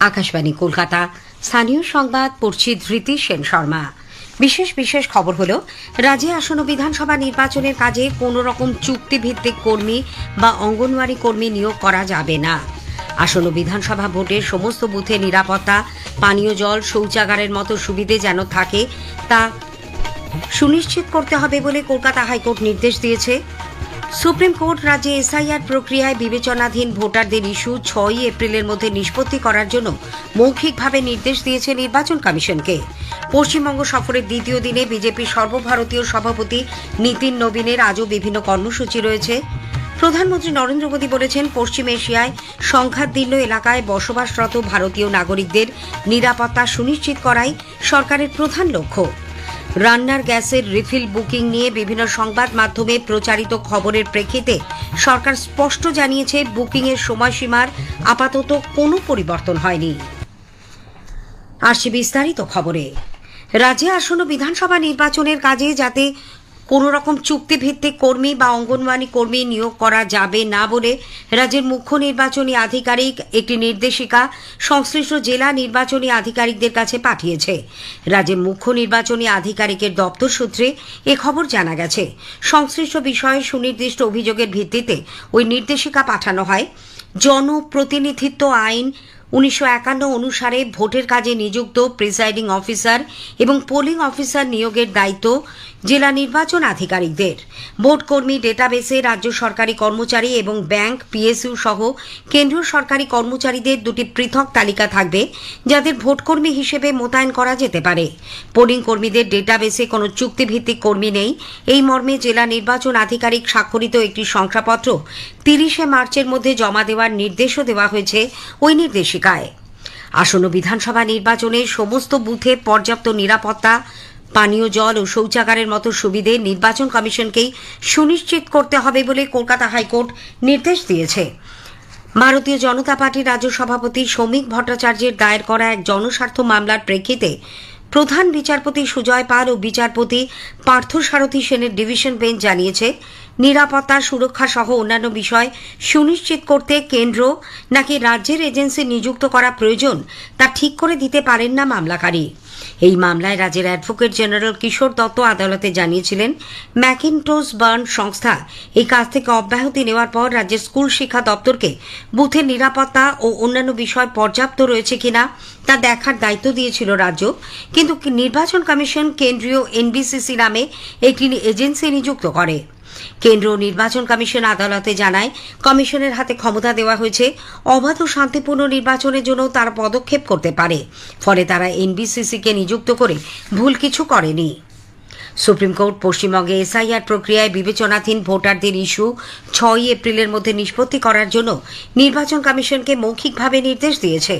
আকাশবাণী কলকাতা। স্থানীয় সংবাদ পড়ছি ধৃতি সেন শর্মা। বিশেষ খবর হলো, রাজ্যে আসন্ন বিধানসভা নির্বাচনের কাজে কোনো রকম চুক্তিভিত্তিক কর্মী বা অঙ্গনওয়াড়ি কর্মী নিয়োগ করা যাবে না। আসন্ন বিধানসভা ভোটের সমস্ত বুথে নিরাপত্তা, পানীয় জল, শৌচাগারের মতো সুবিধে যেন থাকে তা সুনিশ্চিত করতে হবে বলে কলকাতা হাইকোর্ট নির্দেশ দিয়েছে। সুপ্রিম কোর্ট রাজ্যে এসআইআর প্রক্রিয়ায় বিবেচনাধীন ভোটারদের ইস্যু 6 এপ্রিলের মধ্যে নিষ্পত্তি করার জন্য মৌখিকভাবে নির্দেশ দিয়েছে নির্বাচন কমিশনকে। পশ্চিমবঙ্গ সফরের দ্বিতীয় দিনে বিজেপির সর্বভারতীয় সভাপতি নীতিন নবীনের আজও বিভিন্ন কর্মসূচি রয়েছে। প্রধানমন্ত্রী নরেন্দ্র মোদী বলেছেন, পশ্চিম এশিয়ায় সংঘাতদীর্ণ এলাকায় বসবাসরত ভারতীয় নাগরিকদের নিরাপত্তা সুনিশ্চিত করাই সরকারের প্রধান লক্ষ্য। রান্নার গ্যাসের রিফিল বুকিং নিয়ে বিভিন্ন সংবাদ মাধ্যমে প্রচারিত খবরের প্রেক্ষিতে সরকার স্পষ্ট জানিয়েছে, বুকিংয়ের সময়সীমার আপাতত কোনো পরিবর্তন হয়নি। আসছে বিস্তারিত খবরে। রাজ্যে আসন্ন বিধানসভা নির্বাচনের কাজে যাতে কোনো রকম চুক্তিভিত্তিক কর্মী বা অঙ্গনওয়াড়ি কর্মী নিয়োগ করা যাবে না বলে রাজ্যের মুখ্য নির্বাচনী আধিকারিক একটি নির্দেশিকা সংশ্লিষ্ট জেলা নির্বাচনী আধিকারিকদের কাছে পাঠিয়েছে। রাজ্যের মুখ্য নির্বাচনী আধিকারিকের দপ্তর সূত্রে এ খবর জানা গেছে। সংশ্লিষ্ট বিষয়ে সুনির্দিষ্ট অভিযোগের ভিত্তিতে ওই নির্দেশিকা পাঠানো হয়। জনপ্রতিনিধিত্ব আইন 1951 অনুসারে ভোটের কাজে নিযুক্ত প্রিসাইডিং অফিসার এবং পোলিং অফিসার নিয়োগের দায়িত্ব জেলা নির্বাচন আধিকারিকদের। ভোটকর্মী ডেটাবেসে রাজ্য সরকারি কর্মচারী এবং ব্যাংক, পিএসইউ সহ কেন্দ্রীয় সরকারি কর্মচারীদের দুটি পৃথক তালিকা থাকবে, যাদের ভোটকর্মী হিসেবে মোতায়েন করা যেতে পারে। পোলিং কর্মীদের ডেটাবেসে কোনো চুক্তিভিত্তিক কর্মী নেই, এই মর্মে জেলা নির্বাচন আধিকারিক স্বাক্ষরিত একটি শংসাপত্র 30 মার্চের মধ্যে জমা দেওয়ার নির্দেশও দেওয়া হয়েছে ওই নির্দেশিকায়। আসন্ন বিধানসভা নির্বাচনে সমস্ত বুথে পর্যাপ্ত নিরাপত্তা, পানীয় জল ও শৌচাগারের মতো সুবিধে নির্বাচন কমিশনকেই সুনিশ্চিত করতে হবে বলে কলকাতা হাইকোর্ট নির্দেশ দিয়েছে। ভারতীয় জনতা পার্টির রাজ্য সভাপতি শ্রমিক ভট্টাচার্যের দায়ের করা এক জনস্বার্থ মামলার প্রেক্ষিতে প্রধান বিচারপতি সুজয় পাল ও বিচারপতি পার্থসারথী সেনের ডিভিশন বেঞ্চ জানিয়েছে, নিরাপত্তা, সুরক্ষা সহ অন্যান্য বিষয় সুনিশ্চিত করতে কেন্দ্র নাকি রাজ্যের এজেন্সি নিযুক্ত করা প্রয়োজন তা ঠিক করে দিতে পারেন না মামলাকারী। এই মামলায় রাজ্যের অ্যাডভোকেট জেনারেল কিশোর দত্ত আদালতে জানিয়েছিলেন, ম্যাকিনটোশ বার্ন সংস্থা এই কাজ থেকে অব্যাহতি নেওয়ার পর রাজ্যের স্কুল শিক্ষা দপ্তরকে বুথের নিরাপত্তা ও অন্যান্য বিষয় পর্যাপ্ত রয়েছে কিনা তা দেখার দায়িত্ব দিয়েছিল রাজ্য। কিন্তু নির্বাচন কমিশন কেন্দ্রীয় এনবিসিসি নামে একটি এজেন্সি নিযুক্ত করে। কেন্দ্রীয় নির্বাচন কমিশন আদালতে জানায়, কমিশনের হাতে ক্ষমতা দেওয়া হয়েছে, অবাধ ও শান্তিপূর্ণ নির্বাচনের জন্য তারা পদক্ষেপ করতে পারে, ফলে তারা এনবিসিসিকে নিযুক্ত করে ভুল কিছু করেনি। সুপ্রিম কোর্ট পশ্চিমবঙ্গে এসআইআর প্রক্রিয়ায় বিবেচনাধীন ভোটারদের ইস্যু 6 এপ্রিলের মধ্যে নিষ্পত্তি করার জন্য নির্বাচন কমিশনকে মৌখিকভাবে নির্দেশ দিয়েছে।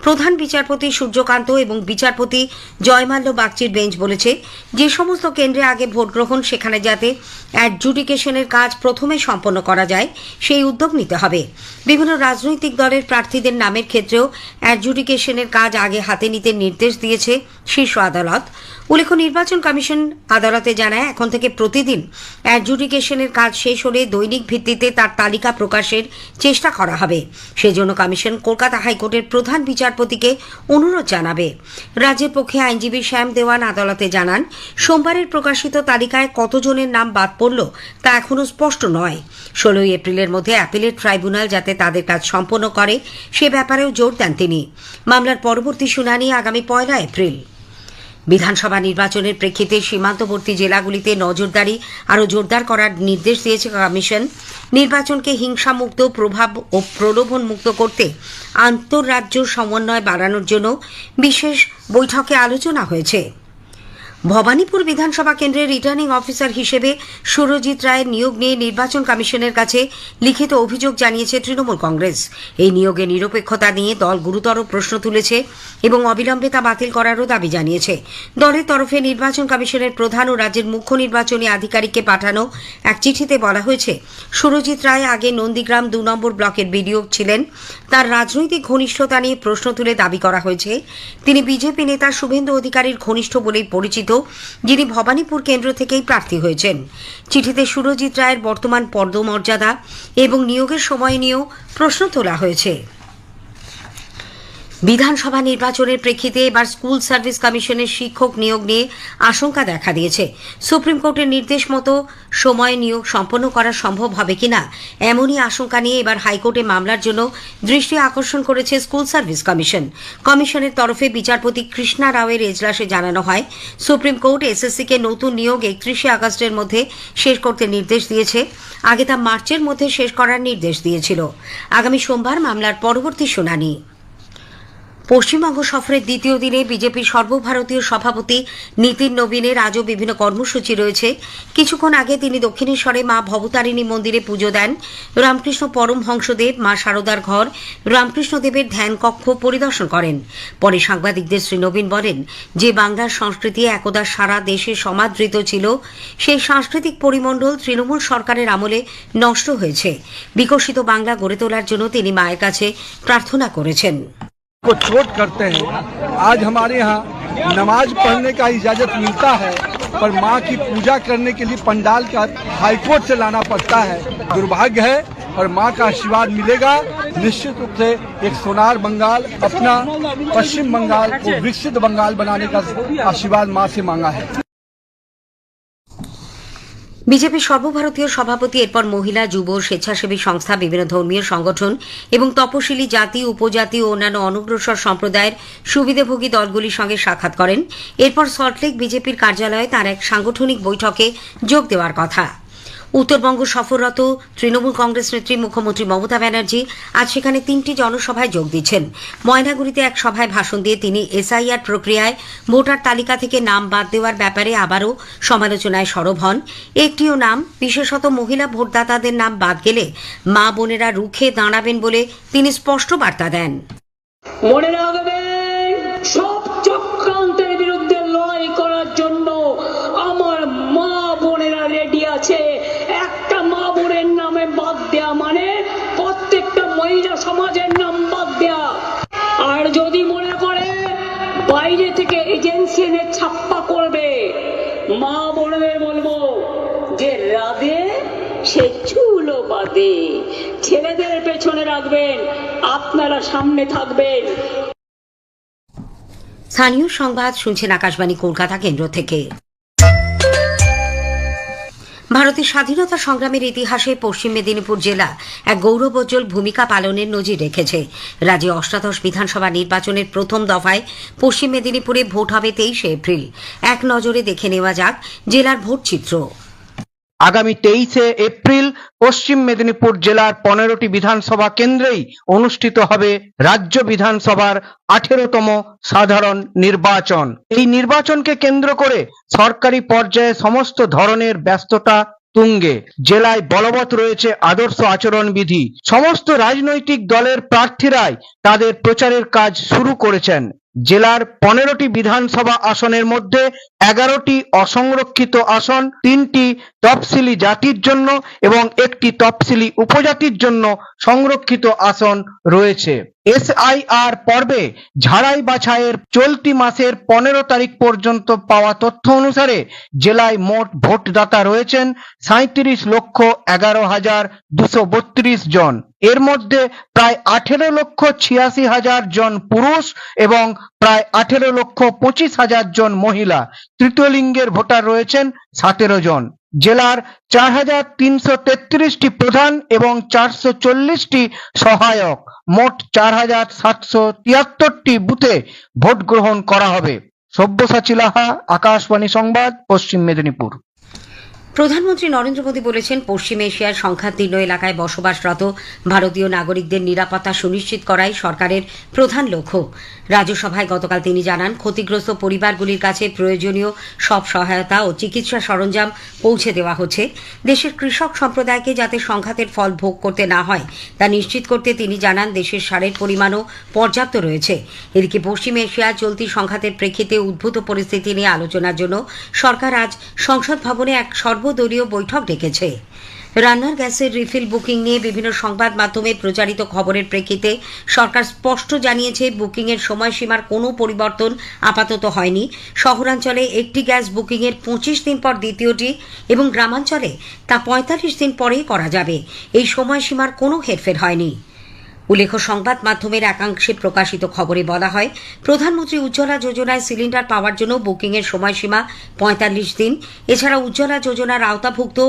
প্রধান বিচারপতি সূর্যকান্ত এবং বিচারপতি জয়মাল্য বাগচির বেঞ্চ বলেছে, যে সমস্ত কেন্দ্রে আগে ভোট গ্রহণ সেখানে যাতে অ্যাডজুডিকেশনের কাজ প্রথমে সম্পন্ন করা যায় সেই উদ্যোগ নিতে হবে। বিভিন্ন রাজনৈতিক দলের প্রার্থীদের নামের ক্ষেত্রেও অ্যাডজুডিকেশনের কাজ আগে হাতে নিতে নির্দেশ দিয়েছে শীর্ষ আদালত। উল্লেখ্য, নির্বাচন কমিশন আদালতে জানায়, এখন থেকে প্রতিদিন অ্যাডজুডিকেশনের কাজ শেষ হলে দৈনিক ভিত্তিতে তার তালিকা প্রকাশের চেষ্টা করা হবে। সেজন্য কমিশন কলকাতা হাইকোর্টের প্রধান বিচারপতিকে অনুরোধ জানাবে। রাজ্যের পক্ষে আইনজীবী শ্যাম দেওয়ান আদালতে জানান, সোমবারের প্রকাশিত তালিকায় কতজনের নাম বাদ পড়ল তা এখনও স্পষ্ট নয়। 16 এপ্রিলের মধ্যে অ্যাপিলেট ট্রাইব্যুনাল যাতে তাদের কাজ সম্পন্ন করে সে ব্যাপারেও জোর দেন তিনি। মামলার পরবর্তী শুনানি আগামী 1 এপ্রিল। বিধানসভা নির্বাচনের প্রেক্ষিতে সীমান্তবর্তী জেলাগুলিতে নজরদারি আরও জোরদার করার নির্দেশ দিয়েছে কমিশন। নির্বাচনকে হিংসামুক্ত, প্রভাব ও প্রলোভন মুক্ত করতে আন্তঃরাজ্য সমন্বয় বাড়ানোর জন্য বিশেষ বৈঠকে আলোচনা হয়েছে। ভবানীপুর বিধানসভা কেন্দ্রের রিটার্নিং অফিসার হিসেবে সুরজিৎ রায়ের নিয়োগ নিয়ে নির্বাচন কমিশনের কাছে লিখিত অভিযোগ জানিয়েছে তৃণমূল কংগ্রেস। এই নিয়োগে নিরপেক্ষতা নিয়ে দল গুরুতর প্রশ্ন তুলেছে এবং অবিলম্বে তা বাতিল করারও দাবি জানিয়েছে। দলের তরফে নির্বাচন কমিশনের প্রধান ও রাজ্যের মুখ্য নির্বাচনী আধিকারিককে পাঠানো এক চিঠিতে বলা হয়েছে, সুরজিৎ রায় আগে নন্দীগ্রাম 2 নম্বর ব্লকের বিডিও ছিলেন। তার রাজনৈতিক ঘনিষ্ঠতা নিয়ে প্রশ্ন তুলে দাবি করা হয়েছে, তিনি বিজেপি নেতা শুভেন্দু অধিকারীর ঘনিষ্ঠ বলেই পরিচিত, যিনি ভবানীপুর কেন্দ্র থেকেই প্রার্থী হয়েছেন। চিঠিতে সুরজিৎ রায়ের বর্তমান পদমর্যাদা এবং নিয়োগের সময় নিয়েও প্রশ্ন তোলা হয়েছে। বিধানসভা নির্বাচনের প্রেক্ষিতে এবার স্কুল সার্ভিস কমিশনের শিক্ষক নিয়োগ নিয়ে আশঙ্কা দেখা দিয়েছে। সুপ্রিম কোর্টের নির্দেশ মতো সময়ে নিয়োগ সম্পন্ন করা সম্ভব হবে কিনা এমনই আশঙ্কা নিয়ে এবার হাইকোর্টে মামলার জন্য দৃষ্টি আকর্ষণ করেছে স্কুল সার্ভিস কমিশন। কমিশনের তরফে বিচারপতি কৃষ্ণা রাওয়ের এজলাসে জানানো হয়, সুপ্রিম কোর্ট এসএসসিকে নতুন নিয়োগ 31শে আগস্টের মধ্যে শেষ করতে নির্দেশ দিয়েছে। আগে তা মার্চের মধ্যে শেষ করার নির্দেশ দিয়েছিল। আগামী সোমবার মামলার পরবর্তী শুনানি। পশ্চিমবঙ্গ সফরের দ্বিতীয় দিনে বিজেপির সর্বভারতীয় সভাপতি নীতিন নবীনের আজও বিভিন্ন কর্মসূচি রয়েছে। কিছুক্ষণ আগে তিনি দক্ষিণেশ্বরে মা ভবতারিণী মন্দিরে পুজো দেন। রামকৃষ্ণ পরমহংসদেব, মা শারদার ঘর, রামকৃষ্ণদেবের ধ্যান কক্ষ পরিদর্শন করেন। পরে সাংবাদিকদের শ্রী নবীন বলেন যে বাংলার সংস্কৃতি একদা সারা দেশে সমাদৃত ছিল, সেই সাংস্কৃতিক পরিমণ্ডল তৃণমূল সরকারের আমলে নষ্ট হয়েছে। বিকশিত বাংলা গড়ে তোলার জন্য তিনি মায়ের কাছে প্রার্থনা করেছেন। को चोट करते हैं। आज हमारे यहाँ नमाज पढ़ने का इजाजत मिलता है, पर माँ की पूजा करने के लिए पंडाल का हाईकोर्ट से लाना पड़ता है। दुर्भाग्य है, और माँ का आशीर्वाद मिलेगा। निश्चित रूप से एक सोनार बंगाल, अपना पश्चिम बंगाल को विकसित बंगाल बनाने का आशीर्वाद माँ से मांगा है। বিজেপির সর্বভারতীয় সভাপতি এরপর মহিলা, যুব, স্বেচ্ছাসেবী সংস্থা, বিভিন্ন ধর্মীয় সংগঠন এবং তপশিলি জাতি, উপজাতি ও অন্যান্য অনগ্রসর সম্প্রদায়ের সুবিধাভোগী দলগুলির সঙ্গে সাক্ষাৎ করেন। এরপর সল্টলেক বিজেপির কার্যালয়ে তার এক সাংগঠনিক বৈঠকে যোগ দেওয়ার কথা। উত্তরবঙ্গ সফররত তৃণমূল কংগ্রেস নেত্রী মুখ্যমন্ত্রী মমতা ব্যানার্জি আজ সেখানে 3টি জনসভায় যোগ দিচ্ছেন। ময়নাগুড়িতে এক সভায় ভাষণ দিয়ে তিনি এসআইআর প্রক্রিয়ায় ভোটার তালিকা থেকে নাম বাদ দেওয়ার ব্যাপারে আবারও সমালোচনায় সরব হন। একটিও নাম, বিশেষত মহিলা ভোটদাতাদের নাম বাদ গেলে মা বোনেরা রুখে দাঁড়াবেন বলে তিনি স্পষ্ট বার্তা দেন। মনে রাখবেন, সব চক্রান্তের বিরুদ্ধে লড়াই করার জন্য আমার মা বোনেরা রেডি আছে। একটা মা বোনের নামে বাদ দেয়া মানে প্রত্যেকটা মহিলা সমাজের নাম বাদ দেয়া। আর যদি মনে করে বাইরে থেকে এজেন্সি এনে ছাপ্পা করবে, মা বোনদের বলবো যে রাধে সে চুলো বাদে। ছেলেদের পেছনে রাখবেন, আপনারা সামনে থাকবেন। স্থানীয় সংবাদ শুনছেন আকাশবাণী কলকাতা কেন্দ্র থেকে। ভারতের স্বাধীনতা সংগ্রামের ইতিহাসে পশ্চিম মেদিনীপুর জেলা এক গৌরবোজ্জ্বল ভূমিকা পালনের নজির রেখেছে। রাজ্যে অষ্টাদশ বিধানসভা নির্বাচনের প্রথম দফায় পশ্চিম মেদিনীপুরে ভোট হবে 23শে এপ্রিল। এক নজরে দেখে নেওয়া যাক জেলার ভোট চিত্র। আগামী 23শে এপ্রিল পশ্চিম মেদিনীপুর জেলার 15টি বিধানসভা কেন্দ্রেই অনুষ্ঠিত হবে রাজ্য বিধানসভার 18তম সাধারণ নির্বাচন। এই নির্বাচনকে কেন্দ্র করে সরকারি পর্যায়ে সমস্ত ধরনের ব্যস্ততা তুঙ্গে। জেলায় বলবৎ রয়েছে আদর্শ আচরণবিধি। সমস্ত রাজনৈতিক দলের প্রার্থীরাই তাদের প্রচারের কাজ শুরু করেছেন। জেলার 15টি বিধানসভা আসনের মধ্যে 11টি অসংরক্ষিত আসন, 3টি তফসিলি জাতির জন্য এবং 1টি তফসিলি উপজাতির জন্য সংরক্ষিত আসন রয়েছে। এসআইআর পর্বে ঝাড়াই বাছাইয়ের চলতি মাসের 15 তারিখ পর্যন্ত পাওয়া তথ্য অনুসারে জেলায় মোট ভোটদাতা রয়েছেন 37,11,232 জন। এর মধ্যে প্রায় 18,86,000 জন পুরুষ এবং প্রায় 18,25,000 জন মহিলা। তৃতীয় লিঙ্গের ভোটার রয়েছেন 17 জন। জেলার 4,333টি প্রধান এবং 440টি সহায়ক, মোট 4,773টি বুথে ভোট গ্রহণ করা হবে। সব্যসাচী লাহা, আকাশবাণী সংবাদ, পশ্চিম মেদিনীপুর। প্রধানমন্ত্রী নরেন্দ্র মোদী বলেছেন, পশ্চিম এশিয়ার সংখ্যাতীর্ণ এলাকায় বসবাসরত ভারতীয় নাগরিকদের নিরাপত্তা সুনিশ্চিত করাই সরকারের প্রধান লক্ষ্য। রাজ্যসভায় গতকাল তিনি জানান, ক্ষতিগ্রস্ত পরিবারগুলির কাছে প্রয়োজনীয় সব সহায়তা ও চিকিৎসা সরঞ্জাম পৌঁছে দেওয়া হচ্ছে। দেশের কৃষক সম্প্রদায়কে যাতে সংঘাতের ফল ভোগ করতে না হয় তা নিশ্চিত করতে তিনি জানান, দেশের সারের পরিমাণও পর্যাপ্ত রয়েছে। এদিকে পশ্চিম এশিয়ার চলতি সংঘাতের প্রেক্ষিতে উদ্ভূত পরিস্থিতি নিয়ে আলোচনার জন্য সরকার আজ সংসদ ভবনে এক সর্বদলীয় বৈঠক ডেকেছে। রান্নার গ্যাসের রিফিল বুকিং নিয়ে বিভিন্ন সংবাদ মাধ্যমে প্রচারিত খবরের প্রেক্ষিতে সরকার স্পষ্ট জানিয়েছে, বুকিংয়ের সময়সীমার কোনো পরিবর্তন আপাতত হয়নি। শহরাঞ্চলে একটি গ্যাস বুকিংয়ের 25 দিন পর দ্বিতীয়টি এবং গ্রামাঞ্চলে তা 45 দিন পরেই করা যাবে। এই সময়সীমার কোনো হেরফের হয়নি। উল্লেখ্য, সংবাদ মাধ্যমের একাংশে প্রকাশিত খবরে বলা হয়, প্রধানমন্ত্রী উজ্জ্বলা যোজনায় সিলিন্ডার পাওয়ার জন্য বুকিংয়ের সময়সীমা ৪৫ দিন। এছাড়া উজ্জ্বলা যোজনার আওতাভুক্ত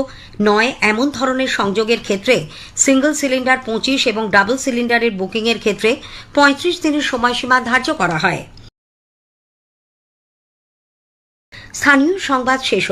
নয় এমন ধরনের সংযোগের ক্ষেত্রে সিঙ্গল সিলিন্ডার 25 এবং ডাবল সিলিন্ডারের বুকিংয়ের ক্ষেত্রে 35 দিনের সময়সীমা ধার্য করা হয়। স্থানীয় সংবাদ শেষ